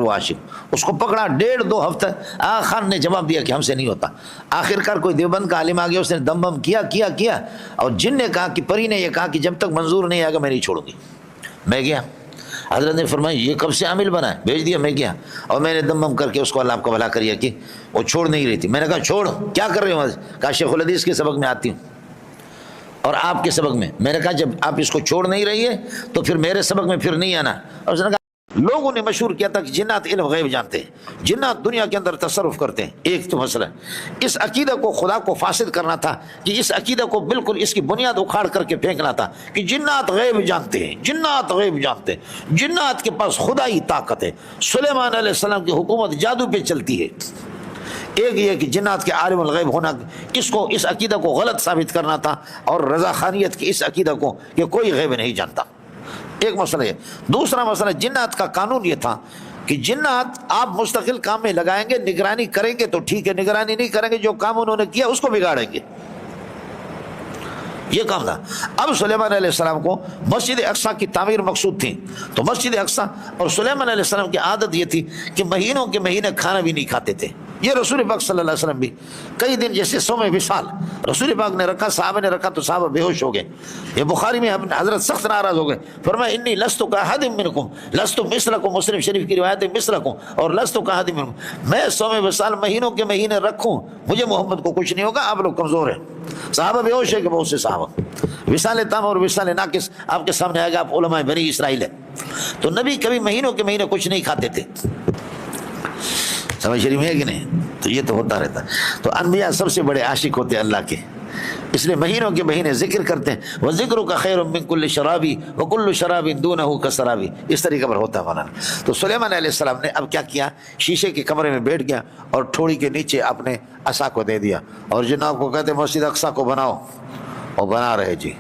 وہ عاشق، اس کو پکڑا 1.5-2 ہفتہ، آغا خان نے جواب دیا کہ ہم سے نہیں ہوتا۔ آخرکار کوئی دیوبند کا عالم آ گیا، اس نے دم بم کیا، اور جن نے کہا کہ پری نے یہ کہا کہ جب تک منظور نہیں آئے گا میں نہیں چھوڑوں گی۔ میں گیا، حضرت نے فرمایا یہ کب سے عامل بنا ہے؟ بھیج دیا۔ میں گیا اور میں نے دم بم کر کے اس کو اللہ آپ کا بھلا کیا کہ وہ چھوڑ نہیں رہی تھی۔ میں نے کہا چھوڑ، کیا کر رہے ہو؟ کہا شیخ الحدیث کے سبق میں آتی ہوں اور آپ کے سبق میں۔ میں نے کہا جب آپ اس کو چھوڑ نہیں رہی ہے تو پھر میرے سبق میں پھر نہیں آنا۔ اور اس نے کہا لوگوں نے مشہور کیا تھا کہ جنات علم غیب جانتے ہیں، جنات دنیا کے اندر تصرف کرتے ہیں۔ ایک تو مسئلہ اس عقیدہ کو خدا کو فاسد کرنا تھا، کہ اس عقیدہ کو بالکل اس کی بنیاد اکھاڑ کر کے پھینکنا تھا کہ جنات غیب جانتے ہیں، جنات غیب جانتے ہیں، جنات کے پاس خدائی طاقت ہے۔ سلیمان علیہ السلام کی حکومت جادو پہ چلتی ہے۔ ایک یہ کہ جنات کے عالم الغیب ہونا، اس عقیدہ کو غلط ثابت کرنا تھا، اور رضا خانیت کی اس عقیدہ کو کہ کوئی غیب نہیں جانتا۔ ایک مسئلہ ہے۔ دوسرا مسئلہ جنات کا قانون یہ تھا کہ جنات آپ مستقل کام میں لگائیں گے، نگرانی کریں گے تو ٹھیک ہے، نگرانی نہیں کریں گے جو کام انہوں نے کیا اس کو بگاڑیں گے، یہ کام تھا۔ اب سلیمان علیہ السلام کو مسجد اقصی کی تعمیر مقصود تھی، تو مسجد اقصی اور سلیمان علیہ السلام کی عادت یہ تھی کہ مہینوں کے مہینے کھانا بھی نہیں کھاتے تھے۔ یہ رسول پاک صلی اللہ علیہ وسلم بھی کئی دن، جیسے صوم وصال رسول پاک نے رکھا، صحابہ نے رکھا تو صحابہ بے ہوش ہو گئے۔ یہ بخاری میں حضرت سخت ناراض ہو گئے، فرمایا انی لست کاحد منکم لست مثلکم، مسلم شریف کی روایت ہے مثلکم اور لست کاحد منکم، میں صوم وصال مہینوں کے مہینے رکھوں، مجھے محمد کو کچھ نہیں ہوگا، آپ لوگ کمزور ہیں۔ صحابہ بے ہوش ہے کہ بہت سے صحابہ وصال تام اور وصال ناقص آپ کے سامنے آئے گا، آپ علماء بنی اسرائیل ہے۔ تو نبی کبھی مہینوں کے مہینے کچھ نہیں کھاتے تھے، سمجھ شریف ہے کہ نہیں؟ تو یہ تو ہوتا رہتا۔ تو انبیاء سب سے بڑے عاشق ہوتے ہیں اللہ کے، اس لیے مہینوں کے مہینے ذکر کرتے ہیں۔ وَذِكْرُكَ خَيْرٌ مِّن كُلِّ شَرَابٍ وَكُلُّ شَرَابٍ دُونَهُ كَسَرَابٍ، اس طریقے پر ہوتا ہے مولانا۔ تو سلیمان علیہ السلام نے اب کیا کیا، شیشے کے کمرے میں بیٹھ گیا اور ٹھوڑی کے نیچے اپنے عصا کو دے دیا، اور جناب کو کہتے مسجد اقصی کو بناؤ، اور بنا رہے جی،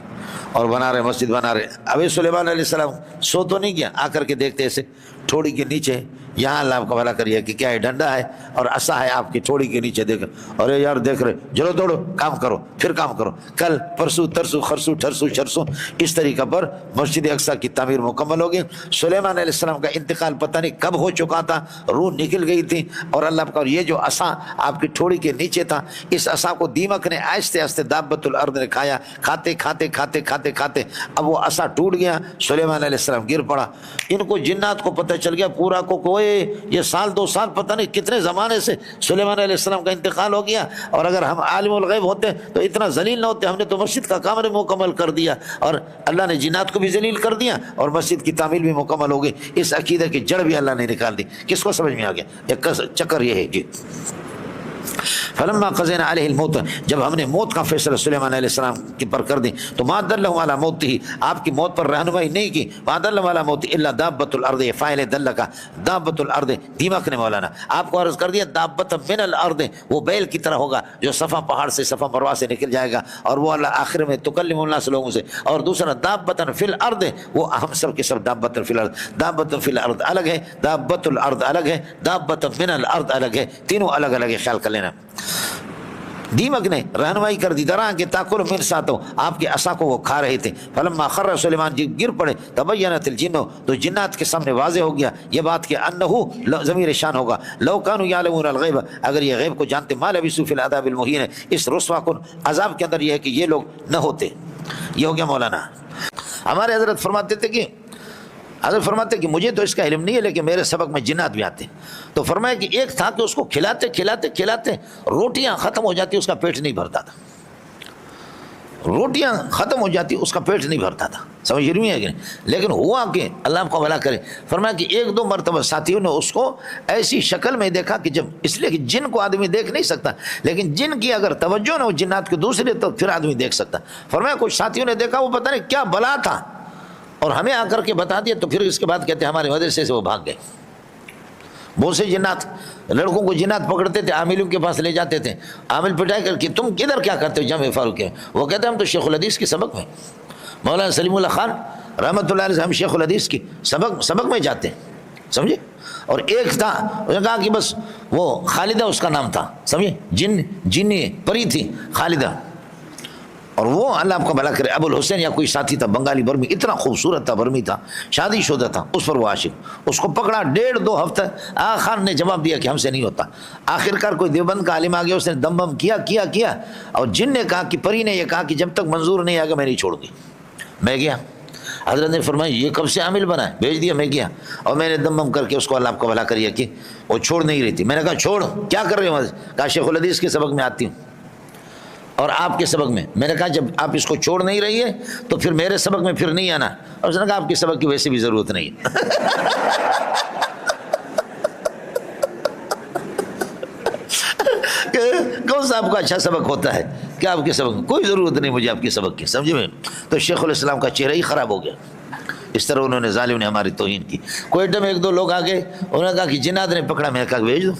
اور بنا رہے، مسجد بنا رہے۔ ابھی سلیمان علیہ السلام سو تو نہیں گیا، آ کر کے دیکھتے ایسے ٹھوڑی کے نیچے، یہاں اللہ آپ کا بھلا کریے کہ کیا ہے، ڈنڈا ہے اور عصا ہے آپ کی ٹھوڑی کے نیچے، دیکھ ارے یار دیکھ رہے، چلو دوڑو کام کرو، پھر کام کرو، کل پرسو ترسو خرسو ٹھرسو چرسو، اس طریقہ پر مسجد اقصی کی تعمیر مکمل ہوگی۔ سلیمان علیہ السلام کا انتقال پتہ نہیں کب ہو چکا تھا، روح نکل گئی تھی، اور اللہ کا یہ جو عصا آپ کی ٹھوڑی کے نیچے تھا، اس عصا کو دیمک نے آہستہ آہستہ دابت الارض نے کھایا، کھاتے کھاتے کھاتے کھاتے کھاتے اب وہ عصا ٹوٹ گیا، سلیمان علیہ السلام گر پڑا۔ ان کو جنات کو پتہ چل گیا پورا کو، کوئی یہ سال 2 سال پتہ نہیں کتنے زمانے سے سلیمان علیہ السلام کا انتقال ہو گیا، اور اگر ہم عالم الغیب ہوتے تو اتنا ذلیل نہ ہوتے، ہم نے تو مسجد کا کام مکمل کر دیا، اور اللہ نے جنات کو بھی ذلیل کر دیا اور مسجد کی تعمیر بھی مکمل ہو گئی۔ اس عقیدے کی جڑ بھی اللہ نے نکال دی۔ کس کو سمجھ میں آ گیا؟ ایک چکر یہ ہے جی۔ فلما قضینا علیہ الموت، جب ہم نے موت کا فیصلہ سلیمان علیہ السلام کی پر کر دی، تو ما دلهم علی موتہ، آپ کی موت پر رہنمائی نہیں کی، ما دلهم علی موتہ الا دابۃ الارض، فاعل دل کا دابۃ الارض، دیمک نے مولانا آپ کو عرض کر دیا دابۃ من الارض، وہ بیل کی طرح ہوگا جو صفا پہاڑ سے، صفا مروہ سے نکل جائے گا، اور وہ اللہ آخر میں تکلم الناس لوگوں سے۔ اور دوسرا دابۃ فی الارض، وہ ہم سب کے سب دابۃ فی الارض، دابۃ فی الارض الگ ہے، دابۃ الارض الگ ہے، دابۃ من الارض الگ ہے، تینوں الگ الگ ہے، خیال کر لینا۔ دیمک نے رہنمائی کر دی، درا کہ تاکل من ساتو، آپ کے عصا کو وہ کھا رہے تھے۔ فلما خر سلیمان، جب گر پڑے، تبینت الجن، تو جنات کے سامنے واضح ہو گیا یہ بات کہ انہ ضمیر شان ہوگا، لو کانوا یعلمون الغیب، اگر یہ غیب کو جانتے، ما لبثوا فی العذاب المہین، اس رسوا کن عذاب کے اندر یہ ہے کہ یہ لوگ نہ ہوتے۔ یہ ہو گیا مولانا۔ ہمارے حضرت فرماتے تھے کہ مجھے تو اس کا علم نہیں ہے، لیکن میرے سبق میں جنات بھی آتے۔ تو فرمایا کہ ایک تھا کہ اس کو کھلاتے کھلاتے کھلاتے روٹیاں ختم ہو جاتی، اس کا پیٹ نہیں بھرتا تھا، روٹیاں ختم ہو جاتی اس کا پیٹ نہیں بھرتا تھا، سمجھ رہی ہے کہ نہیں؟ لیکن ہوا کہ اللہ آپ کو بھلا کرے، فرمایا کہ 1-2 مرتبہ ساتھیوں نے اس کو ایسی شکل میں دیکھا کہ جب، اس لیے کہ جن کو آدمی دیکھ نہیں سکتا، لیکن جن کی اگر توجہ نہ ہو جنات کے دوسرے تو پھر آدمی دیکھ سکتا۔ فرمایا کچھ ساتھیوں نے دیکھا، وہ پتہ نہیں کیا بلا تھا، اور ہمیں آ کر کے بتا دیا، تو پھر اس کے بعد کہتے ہیں ہمارے مدرسے سے وہ بھاگ گئے۔ بہت سے جنات، لڑکوں کو جنات پکڑتے تھے، عاملوں کے پاس لے جاتے تھے، عامل پٹائی کر کے تم کدھر کیا کرتے ہو جامع فاروق ہے، وہ کہتے ہیں ہم تو شیخ الحدیث کے سبق میں، مولانا سلیم اللہ خان رحمۃ اللہ علیہ، ہم شیخ الحدیث کی سبق میں جاتے ہیں، سمجھے۔ اور ایک تھا، اس نے کہا کہ بس وہ خالدہ اس کا نام تھا، سمجھے، جنی پری تھی خالدہ، اور وہ اللہ آپ کا بھلا کرے ابو الحسین یا کوئی ساتھی تھا بنگالی برمی، اتنا خوبصورت تھا، برمی تھا، شادی شدہ تھا، اس پر وہ عاشق، اس کو پکڑا 1.5-2 ہفتہ، آغا خان نے جواب دیا کہ ہم سے نہیں ہوتا۔ آخرکار کوئی دیوبند کا عالم آ گیا، اس نے دم بم کیا اور جن نے کہا کہ پری نے یہ کہا کہ جب تک منظور نہیں آئے گا میں نہیں چھوڑوں گی۔ میں گیا، حضرت نے فرمایا یہ کب سے عامل بنا ہے؟ بھیج دیا۔ میں گیا اور میں نے دم بم کر کے اس کو اللہ آپ کا بھلا کریے کہ وہ چھوڑ نہیں رہی تھی۔ میں نے کہا چھوڑ، کیا کر رہے ہو؟ کہا شیخ الحدیث کے سبق میں آتی ہوں اور آپ کے سبق میں۔ میں نے کہا جب آپ اس کو چھوڑ نہیں رہی ہے تو پھر میرے سبق میں پھر نہیں آنا۔ اور اس نے کہا آپ کے سبق کی ویسے بھی ضرورت نہیں ہے۔ کون سا آپ کا اچھا سبق ہوتا ہے کہ آپ کے سبق؟ کوئی ضرورت نہیں مجھے آپ کے سبق کی، سمجھے میں؟ تو شیخ الاسلام کا چہرہ ہی خراب ہو گیا، اس طرح انہوں نے ظالم نے ہماری توہین کی۔ کوئٹہ میں 1-2 لوگ آگے، انہوں نے کہا کہ جنات نے پکڑا۔ میں نے کہا بھیج دو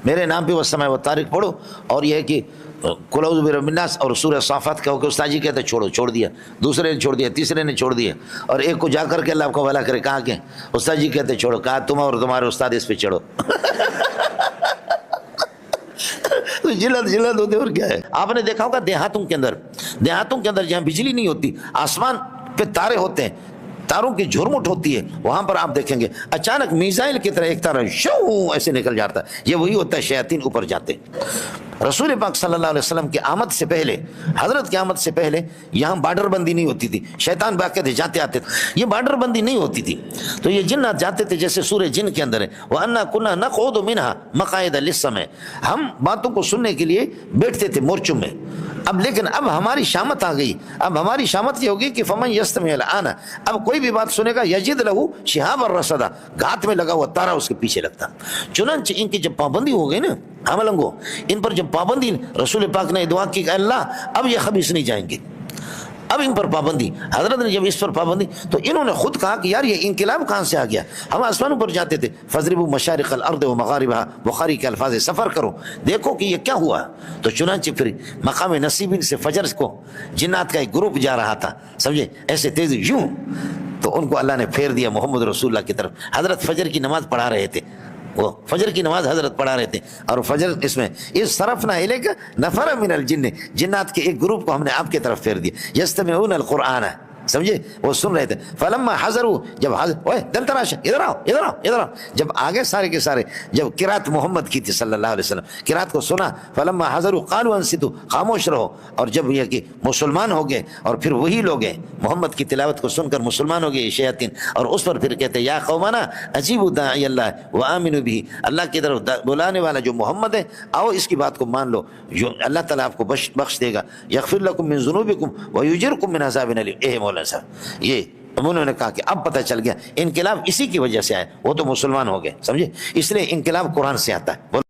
میرے نام پہ، وہ سمے وہ تاریخ پڑھو اور یہ ہے کہ قل اعوذ برب الناس اور سورہ صافات کہو کہ استاد جی کہتے چھوڑ دیا، دوسرے نے چھوڑ دیا، تیسرے نے چھوڑ دیا، اور ایک کو جا کر کے اللہ آپ کو بھلا کرے کہا کہ استاد جی کہتے چھوڑو، کہا تم اور تمہارے استاد اس پہ چڑھو۔ جلد ہوتے اور کیا ہے؟ آپ نے دیکھا ہوگا دیہاتوں کے اندر جہاں بجلی نہیں ہوتی، آسمان پہ تارے ہوتے ہیں، تاروں کی جھرمٹ ہوتی ہے، وہاں پر آپ دیکھیں گے اچانک میزائل کی طرح ایک تارہ شو ایسے نکل جاتا ہے، یہ وہی ہوتا ہے، شیاطین اوپر جاتے۔ رسول پاک صلی اللہ علیہ وسلم کی آمد سے پہلے، حضرت کی آمد سے پہلے یہاں بارڈر بندی نہیں ہوتی تھی، شیطان باقی تھے جاتے آتے تھے، یہ بارڈر بندی نہیں ہوتی تھی، تو یہ جنات جاتے تھے جیسے سورہ جن کے اندر ہے وَأَنَّا كُنَّا نَقْعُدُ مِنْهَا مَقَاعِدَ لِلسَّمْعِ، ہم باتوں کو سننے کے لیے بیٹھتے تھے مورچوں میں۔ لیکن اب ہماری شامت آ گئی، اب ہماری شامت یہ ہوگی کہ فمن یستمع الآن، اب کوئی بھی بات سنے گا یجد لہو شہابا رصدا، گھات میں لگا ہوا تارا اس کے پیچھے لگتا۔ چنانچہ ان کی جب پابندی ہو گئی نا حملنگو، ان پر جب پابندی، رسول پاک نے دعا کی کہ اللہ اب یہ خبیث نہیں جائیں گے، اب ان پر پابندی۔ حضرت نے جب اس پر پابندی تو انہوں نے خود کہا کہ یار یہ انقلاب کہاں سے آ گیا؟ ہم آسمانوں پر جاتے تھے، فضربوا مشارق الارض ومغاربها، بخاری کے الفاظ، سفر کرو دیکھو کہ یہ کیا ہوا۔ تو چنانچہ پھر مقام نصیبین سے فجر کو جنات کا ایک گروپ جا رہا تھا، سمجھے، ایسے تیز یوں، تو ان کو اللہ نے پھیر دیا محمد رسول اللہ کی طرف۔ حضرت فجر کی نماز پڑھا رہے تھے، وہ فجر کی نماز حضرت پڑھا رہے تھے، اور فجر اس میں اس صرفنا الیک نفر من الجن، جنات کے ایک گروپ کو ہم نے آپ کی طرف پھیر دیا، یستمعون القرآن، سمجھے، وہ سن رہے تھے۔ فلما حضروا، جب حاضر، اوے دل تراش، ادھر آؤ، جب آگے سارے کے سارے جب قرات محمد کی تھی صلی اللہ علیہ وسلم، قرات کو سنا، فلما حضروا قالوا انصتوا، خاموش رہو، اور جب یہ کہ مسلمان ہو گئے، اور پھر وہی لوگ ہیں محمد کی تلاوت کو سن کر مسلمان ہو گئے شیاطین، اور اس پر پھر کہتے یا قومنا اجیبوا داعی اللہ وآمنوا به، اللہ کی طرف بلانے والا جو محمد ہے، آؤ اس کی بات کو مان لو، جو اللہ تعالیٰ آپ کو بخش دے گا، یغفر لکم من ذنوبکم ویجرکم من عذاب علیم۔ صاحب یہ انہوں نے کہا کہ اب پتہ چل گیا انقلاب اسی کی وجہ سے آیا، وہ تو مسلمان ہو گئے، سمجھے، اس لیے انقلاب قرآن سے آتا ہے۔